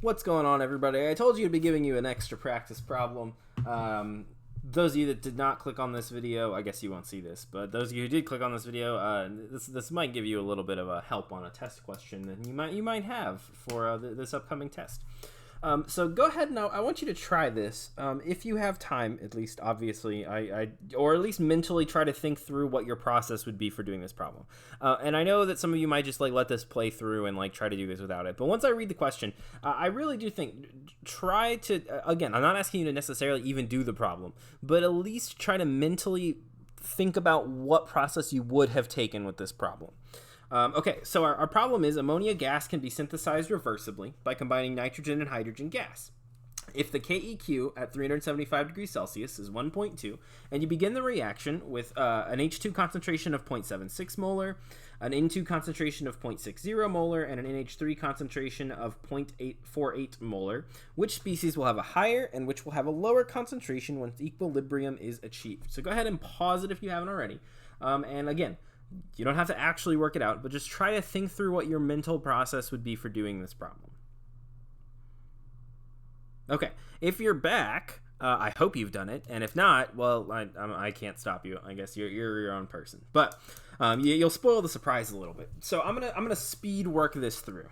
What's going on, everybody? I told you to be giving you an extra practice problem. Those of you that did not click on this video, I guess you won't see this, but those of you who did click on this video, this might give you a little bit of a help on a test question that you might have for this upcoming test. So go ahead now. I want you to try this. If you have time, at least, obviously, or at least mentally try to think through what your process would be for doing this problem. And I know that some of you might just let this play through and try to do this without it. But once I read the question, I really do think try to, again, I'm not asking you to necessarily even do the problem, but at least try to mentally think about what process you would have taken with this problem. Okay, so our problem is ammonia gas can be synthesized reversibly by combining nitrogen and hydrogen gas. If the KEQ at 375 degrees Celsius is 1.2, and you begin the reaction with an H2 concentration of 0.76 molar, an N2 concentration of 0.60 molar, and an NH3 concentration of 0.848 molar, which species will have a higher and which will have a lower concentration once equilibrium is achieved? So go ahead and pause it if you haven't already. And again, you don't have to actually work it out, but just try to think through what your mental process would be for doing this problem. Okay, if you're back, I hope you've done it, and if not, well, I can't stop you. I guess you're your own person, but you'll spoil the surprise a little bit. So I'm gonna speed work this through.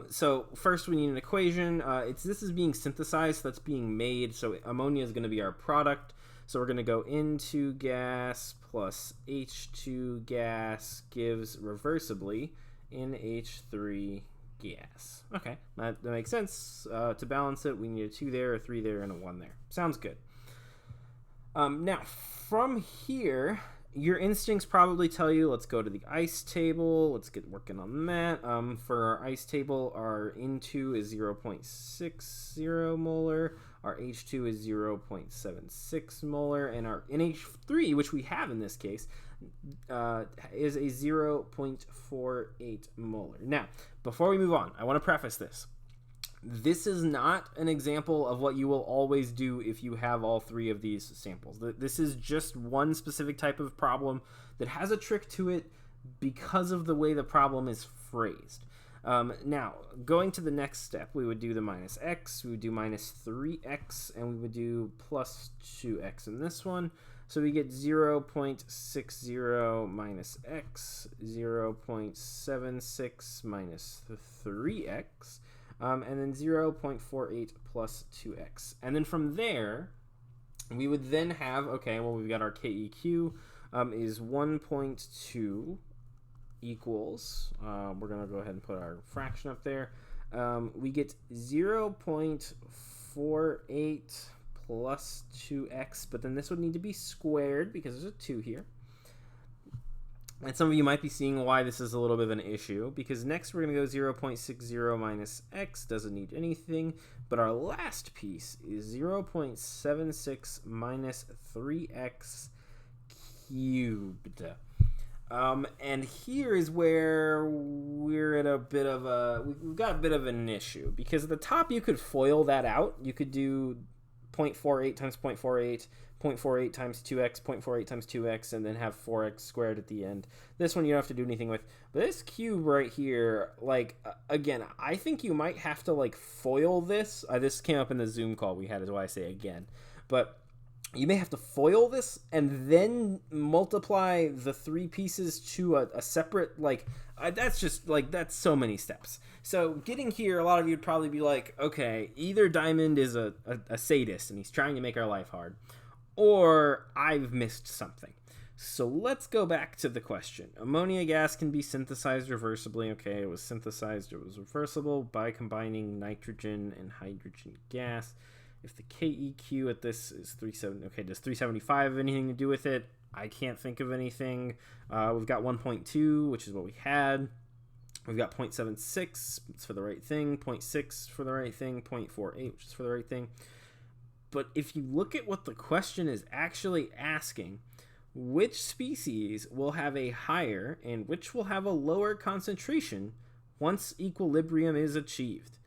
So first we need an equation. This is being synthesized, so that's being made. So ammonia is going to be our product. So we're going to go N2 gas plus H2 gas gives reversibly NH3 gas. Okay, that makes sense. To balance it, we need a 2 there, a 3 there, and a 1 there. Sounds good. Now, from here, your instincts probably tell you, let's go to the ice table. Let's get working on that. For our ice table, our N2 is 0.60 molar. Our H2 is 0.76 molar, and our NH3, which we have in this case, is a 0.48 molar. Now, before we move on, I want to preface this. This is not an example of what you will always do if you have all three of these samples. This is just one specific type of problem that has a trick to it because of the way the problem is phrased. Now, going to the next step, we would do the minus x, we would do minus 3x, and we would do plus 2x in this one. So we get 0.60 minus x, 0.76 minus 3x, and then 0.48 plus 2x. And then from there, we would then have, okay, well, we've got our KEQ is 1.2 equals, we're going to go ahead and put our fraction up there. We get 0.48 plus 2x, but then this would need to be squared because there's a 2 here. And some of you might be seeing why this is a little bit of an issue, because next we're going to go 0.60 minus x, doesn't need anything, but our last piece is 0.76 minus 3x cubed. And here is where we're at we've got a bit of an issue, because at the top you could FOIL that out. You could do 0.48 times 0.48, 0.48 times 2x, 0.48 times 2x, and then have 4x squared at the end. This one you don't have to do anything with. But this cube right here, again, I think you might have to, FOIL this. This came up in the Zoom call we had, is why I say again. But you may have to FOIL this and then multiply the three pieces to a separate, that's so many steps. So getting here, a lot of you would probably be like, okay, either Diamond is a sadist and he's trying to make our life hard, or I've missed something. So let's go back to the question. Ammonia gas can be synthesized reversibly. Okay, it was synthesized, it was reversible by combining nitrogen and hydrogen gas. If the KEQ at this is 370, okay, does 375 have anything to do with it? I can't think of anything. We've got 1.2, which is what we had. We've got 0.76, it's for the right thing, 0.6 for the right thing, 0.48, which is for the right thing. But if you look at what the question is actually asking, which species will have a higher and which will have a lower concentration once equilibrium is achieved?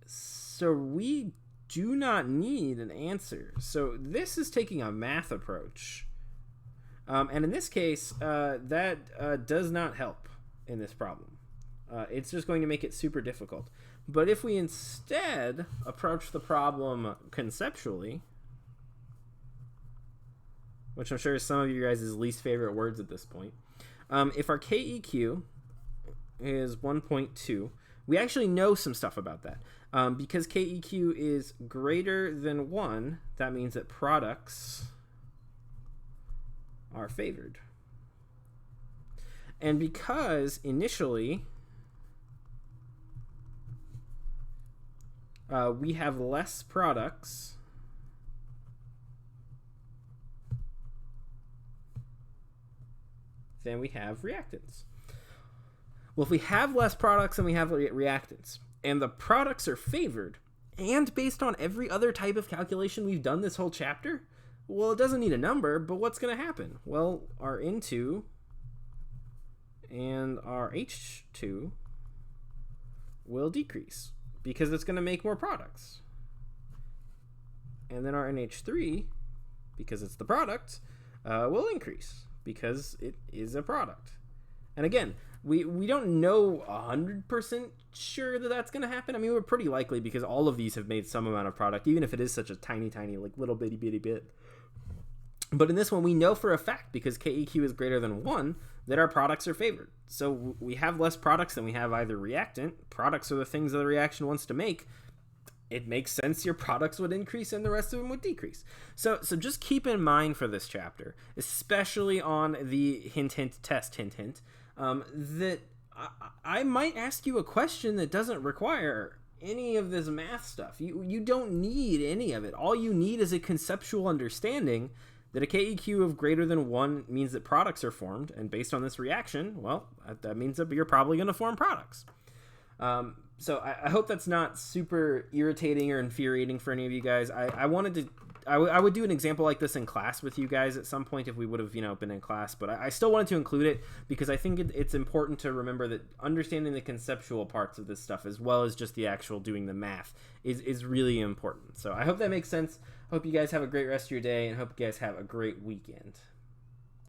So we do not need an answer. So this is taking a math approach. And in this case, that does not help in this problem. It's just going to make it super difficult. But if we instead approach the problem conceptually, which I'm sure is some of you guys' least favorite words at this point, if our KEQ is 1.2, we actually know some stuff about that. Because KEQ is greater than 1, that means that products are favored. And because initially we have less products than we have reactants. Well, if we have less products than we have reactants, and the products are favored, and based on every other type of calculation we've done this whole chapter, well, it doesn't need a number, but what's going to happen? Well, our N2 and our H2 will decrease because it's going to make more products. And then our NH3, because it's the product, will increase because it is a product. And again, we don't know 100% sure that that's going to happen. I mean, we're pretty likely because all of these have made some amount of product, even if it is such a tiny, like little bitty bit. But in this one, we know for a fact, because KEQ is greater than 1, that our products are favored. So we have less products than we have either reactant. Products are the things that the reaction wants to make. It makes sense your products would increase and the rest of them would decrease. So just keep in mind for this chapter, especially on the hint, test, hint, that I might ask you a question that doesn't require any of this math stuff. You don't need any of it. All you need is a conceptual understanding that a KEQ of greater than 1 means that products are formed, and based on this reaction, well, that means that you're probably going to form products. So I hope that's not super irritating or infuriating for any of you guys. I would do an example like this in class with you guys at some point if we would have been in class, but I still wanted to include it because I think it's important to remember that understanding the conceptual parts of this stuff as well as just the actual doing the math is really important. So I hope that makes sense. Hope you guys have a great rest of your day and hope you guys have a great weekend.